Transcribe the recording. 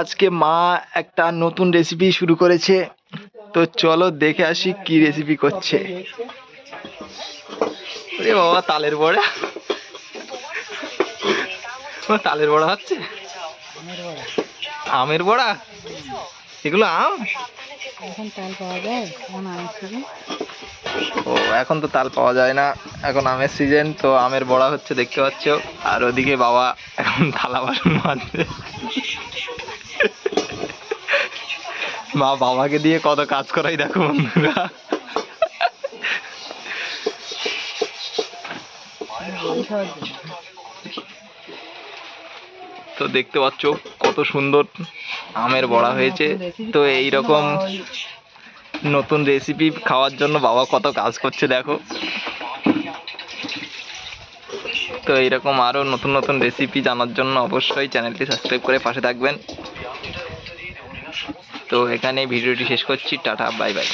আজকে মা একটা নতুন রেসিপি শুরু করেছে, তো চলো দেখে আসি কি রেসিপি করছে। ওরে বাবা, তালের বড়া। তালের বড়া হচ্ছে, আমের বড়া। এগুলো আম? এখন তাল পাওয়া যায়, এখন আমের সিজন। ও, এখন তো তাল পাওয়া যায় না, এখন আমের সিজন, তো আমের বড়া হচ্ছে দেখতে পাচ্ছ। আর ওদিকে বাবা এখন থালা বাসন মাজছে। মা বাবাকে দিয়ে কত কাজ করাই দেখো বন্ধুরা। তো দেখতে পাচ্ছ কত সুন্দর আমের বড়া হয়েছে। তো এইরকম নতুন রেসিপি খাওয়ার জন্য বাবা কত কাজ করছে দেখো। তো এইরকম আরো নতুন নতুন রেসিপি জানার জন্য অবশ্যই চ্যানেলটি সাবস্ক্রাইব করে পাশে থাকবেন। তো এখানে ভিডিওটি শেষ করছি, টাটা, বাই বাই।